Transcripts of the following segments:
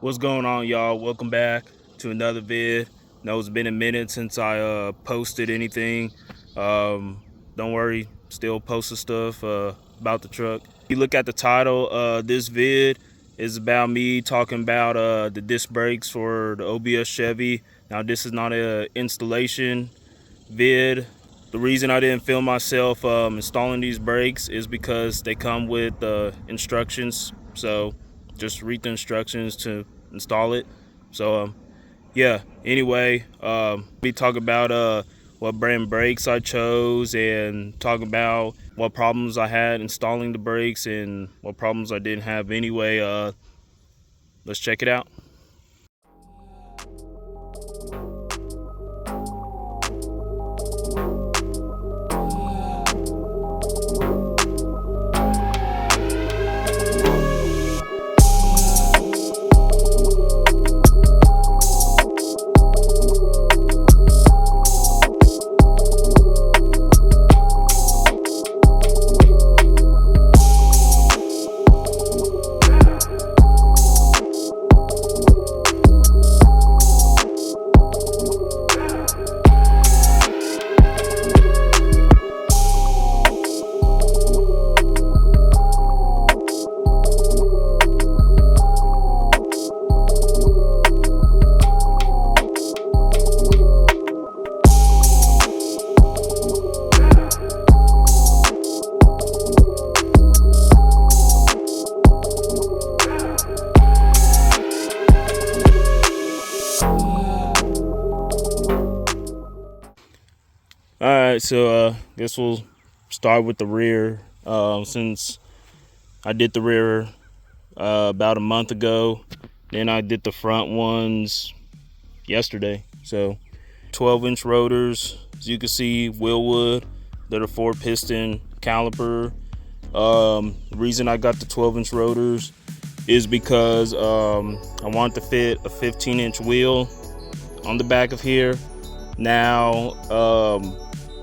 What's going on, y'all? Welcome back to another vid. Know it's been a minute since I posted anything. Don't worry, still posting stuff about the truck. If you look at the title, this vid is about me talking about the disc brakes for the OBS Chevy. Now, this is not an installation vid. The reason I didn't film myself installing these brakes is because they come with instructions. So just read the instructions to install it. So yeah, anyway, we talk about what brand brakes I chose and talk about what problems I had installing the brakes and what problems I didn't have. Anyway, let's check it out. All right, so guess we'll start with the rear. Since I did the rear about a month ago, then I did the front ones yesterday. So 12-inch rotors, as you can see, wilwood. They're a 4-piston caliper. The reason I got the 12-inch rotors is because I want to fit a 15-inch wheel on the back of here. Now,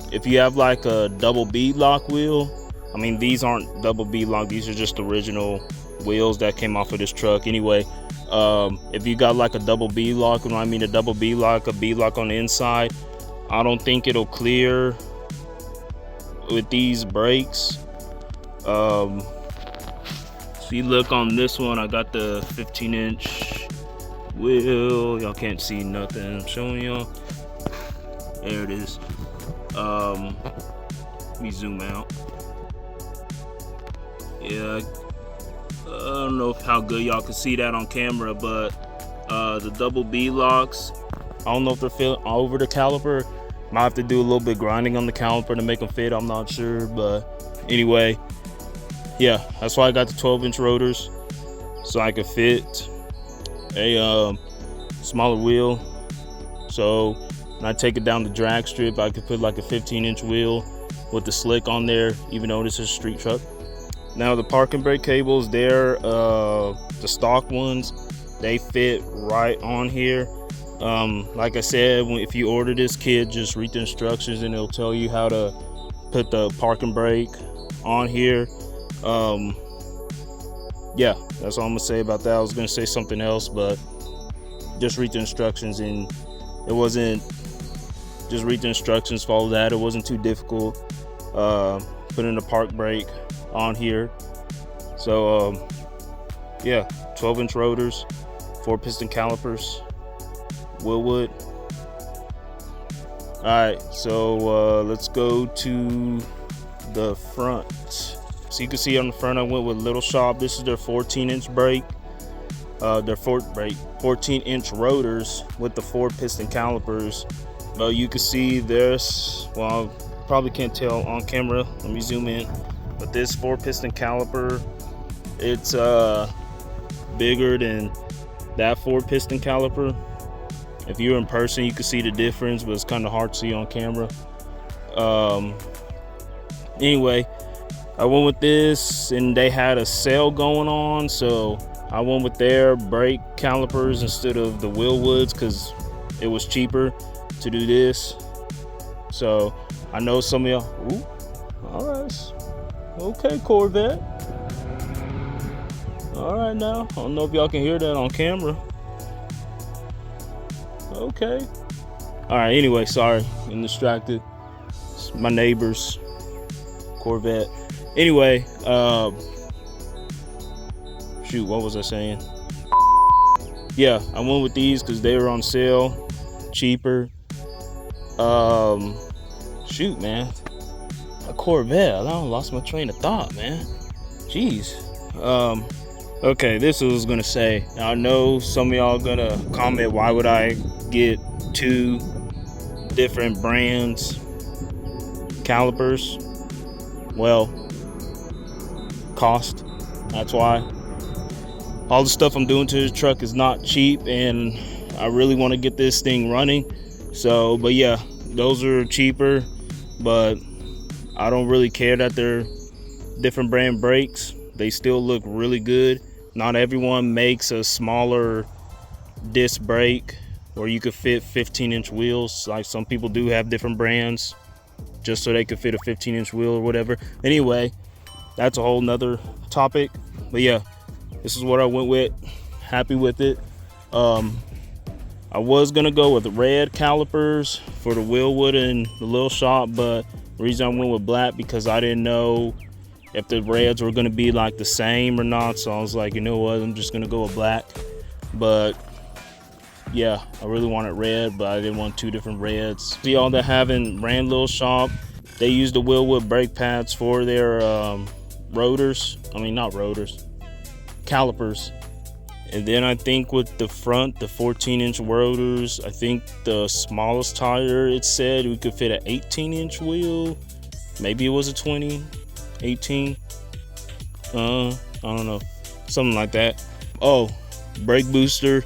if you have like a double bead lock wheel, I mean, these aren't double bead lock, these are just original wheels that came off of this truck. Anyway, if you got like a double bead lock, when I mean a double bead lock, a bead lock on the inside, I don't think it'll clear with these brakes. So you look on this one, I got the 15-inch wheel. Y'all can't see nothing, I'm showing y'all. There it is. Let me zoom out. Yeah, I don't know how good y'all can see that on camera, but the double bead locks, I don't know if they're fit over the caliper. Might have to do a little bit grinding on the caliper to make them fit, I'm not sure. But anyway, yeah, that's why I got the 12-inch rotors, so I could fit a smaller wheel. So when I take it down the drag strip, I could put like a 15-inch wheel with the slick on there, even though this is a street truck. Now the parking brake cables, they're the stock ones, they fit right on here. Like I said, if you order this kit, just read the instructions and it'll tell you how to put the parking brake on here. Yeah, that's all I'm gonna say about that. I was gonna say something else, but just read the instructions, and it wasn't, just read the instructions, follow that. It wasn't too difficult putting the park brake on here. So yeah, 12-inch rotors, 4-piston calipers, wilwood. All right, so let's go to the front. So you can see on the front, I went with Little Shop. This is their 14-inch brake. Their 14-inch rotors with the 4-piston calipers. You can see this, well, I probably can't tell on camera, let me zoom in, but this 4-piston caliper, it's bigger than that 4-piston caliper. If you're in person, you can see the difference, but it's kind of hard to see on camera. Anyway, I went with this, and they had a sale going on, so I went with their brake calipers instead of the Wilwoods because it was cheaper to do this. So I know some of y'all, ooh, all right, okay, Corvette. All All right now. I don't know if y'all can hear that on camera. Okay. All right, anyway, sorry. I'm distracted. It's my neighbor's Corvette. Anyway, shoot, what was I saying? Yeah, I went with these because they were on sale, cheaper. Shoot, man. A Corvette. I lost my train of thought, man. Jeez. Okay, this was gonna say. I know some of y'all gonna comment, why would I get 2 different brands calipers? Well, cost. That's why. All the stuff I'm doing to the truck is not cheap, and I really want to get this thing running. So, but yeah, those are cheaper, but I don't really care that they're different brand brakes. They still look really good. Not everyone makes a smaller disc brake where you could fit 15-inch wheels. Like some people do have different brands just so they could fit a 15-inch wheel or whatever. Anyway, that's a whole nother topic. But yeah, this is what I went with. Happy with it. I was gonna go with red calipers for the Wilwood and the little shop, but the reason I went with black because I didn't know if the reds were gonna be like the same or not. So I was like, you know what, I'm just gonna go with black. But yeah, I really wanted red, but I didn't want 2 different reds. See, all that haven't ran little shop, they use the Wilwood brake pads for their rotors. I mean, not rotors, calipers. And then I think with the front, the 14-inch rotors, I think the smallest tire, it said we could fit an 18-inch wheel. Maybe it was a 20, 18. I don't know, something like that. Oh, brake booster.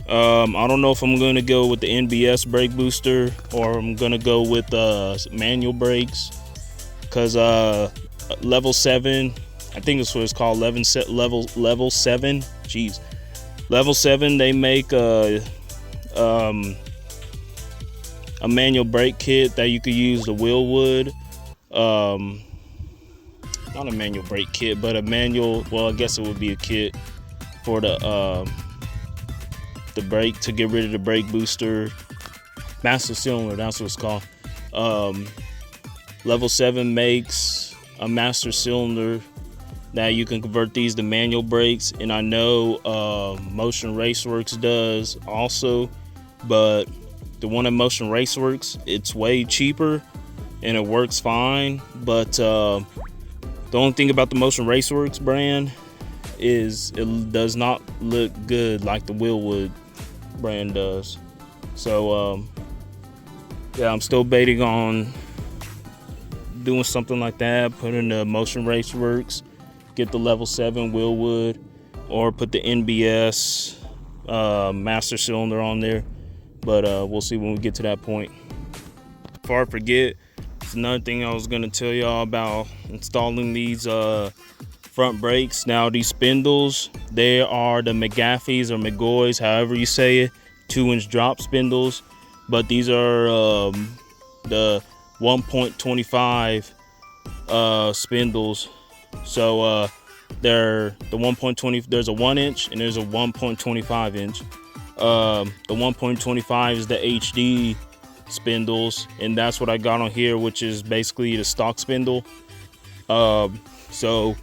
I don't know if I'm going to go with the NBS brake booster or I'm going to go with manual brakes, because level 7, I think that's what it's called, level 7. Jeez. Level 7, they make a manual brake kit that you could use the wilwood. Not a manual brake kit, but a manual, well, I guess it would be a kit for the brake, to get rid of the brake booster. Master cylinder, that's what it's called. Level 7 makes a master cylinder that you can convert these to manual brakes, and I know Motion Raceworks does also, but the one at Motion Raceworks, it's way cheaper and it works fine. But the only thing about the Motion Raceworks brand is it does not look good like the Wilwood brand does. So yeah, I'm still baiting on doing something like that, put in the Motion Raceworks, get the level 7 Wilwood, or put the NBS master cylinder on there. But we'll see when we get to that point. Before I forget, it's another thing I was going to tell y'all about installing these front brakes. Now, these spindles, they are the McGaffeys or McGoys, however you say it, 2-inch drop spindles. But these are the 1.25 spindles. So they're the 1.20. There's a 1-inch and there's a 1.25 inch. The 1.25 is the HD spindles, and that's what I got on here, which is basically the stock spindle. So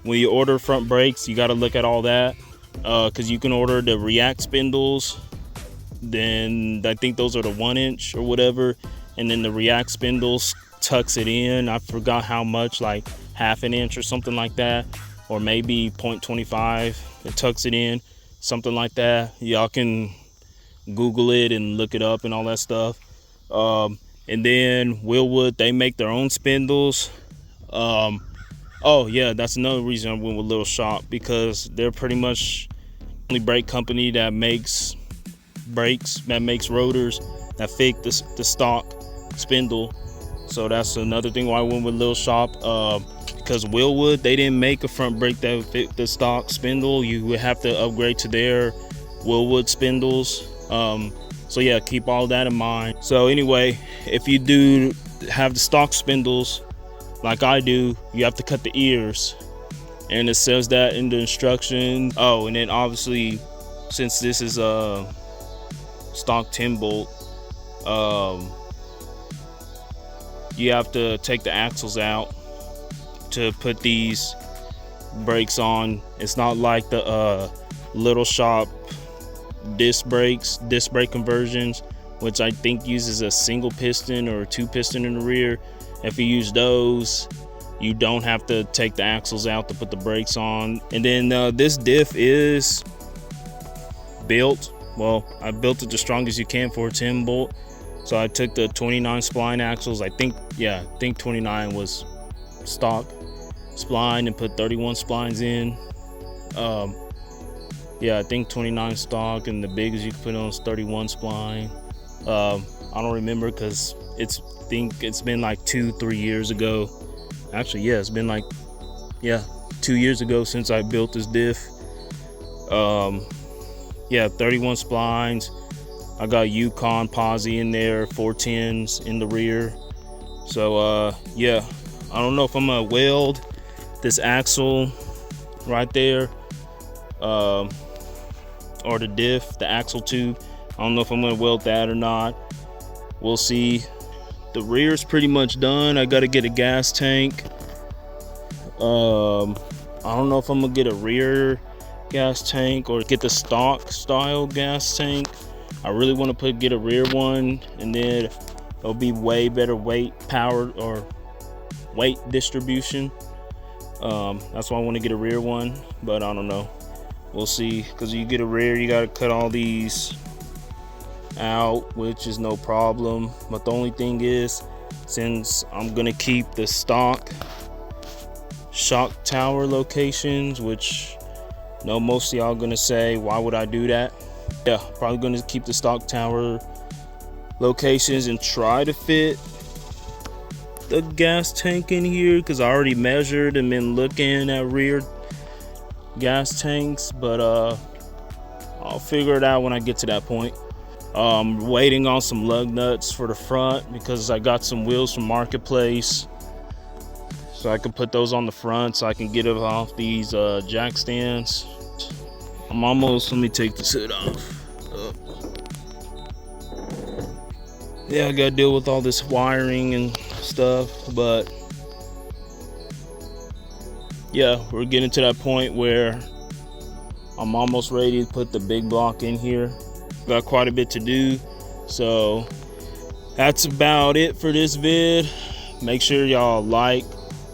when you order front brakes, you got to look at all that, because you can order the React spindles. Then I think those are the 1-inch or whatever, and then the React spindles tucks it in. I forgot how much, like ½ an inch or something like that, or maybe 0.25. It tucks it in, something like that. Y'all can Google it and look it up and all that stuff. And then Wilwood, they make their own spindles. Oh yeah, that's another reason I went with Little Shop, because they're pretty much the only brake company that makes brakes, that makes rotors that fit the stock spindle. So that's another thing why I went with Little Shop. Because Wilwood, they didn't make a front brake that would fit the stock spindle. You would have to upgrade to their Wilwood spindles. So yeah, keep all that in mind. So anyway, if you do have the stock spindles like I do, you have to cut the ears. and it says that in the instruction. Oh, and then obviously, since this is a stock 10 bolt, you have to take the axles out to put these brakes on. It's not like the little shop disc brake conversions, which I think uses a single piston or a 2 piston in the rear. If you use those, you don't have to take the axles out to put the brakes on. And then this diff is built, well, I built it the strongest you can for a 10 bolt. So I took the 29 spline axles. I think 29 was stock spline, and put 31 splines in. I think 29 stock, and the biggest you can put on is 31 spline. I don't remember because it's been like 2-3 years ago. Actually, yeah, it's been like 2 years ago since I built this diff. 31 splines. I got Yukon posi in there, 410s in the rear. So I don't know if I'm gonna weld this axle right there, or the diff, the axle tube. I don't know if I'm gonna weld that or not. We'll see. The rear is pretty much done. I gotta get a gas tank. I don't know if I'm gonna get a rear gas tank or get the stock style gas tank. I really want to get a rear one, and then it'll be way better weight distribution. That's why I want to get a rear one, but I don't know. We'll see, because you get a rear, you got to cut all these out, which is no problem. But the only thing is, since I'm gonna keep the stock shock tower locations, which most of y'all gonna say, why would I do that? Yeah, probably gonna keep the stock tower locations and try to fit the gas tank in here, because I already measured and been looking at rear gas tanks, but I'll figure it out when I get to that point. Waiting on some lug nuts for the front, because I got some wheels from Marketplace, so I can put those on the front so I can get it off these jack stands. I'm almost, let me take this hood off. I gotta deal with all this wiring and stuff, but we're getting to that point where I'm almost ready to put the big block in here. Got quite a bit to do, so that's about it for this vid. Make sure y'all like,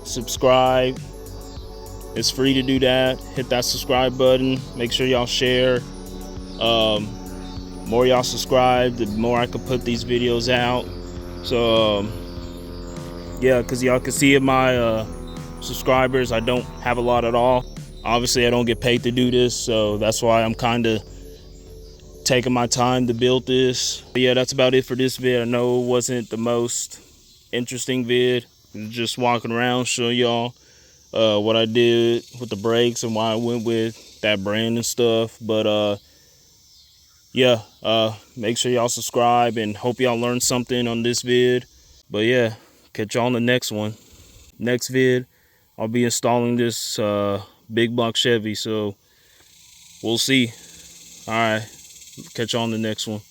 subscribe. It's free to do that. Hit that subscribe button. Make sure y'all share. More y'all subscribe, the more I can put these videos out. So because y'all can see in my subscribers, I don't have a lot at all. Obviously I don't get paid to do this, so that's why I'm kind of taking my time to build this. But that's about it for this vid. I know it wasn't the most interesting vid, just walking around showing y'all what I did with the brakes and why I went with that brand and stuff. But make sure y'all subscribe, and hope y'all learned something on this vid. But catch y'all on the next one. Next vid, I'll be installing this big block Chevy, so we'll see. All right, catch y'all on the next one.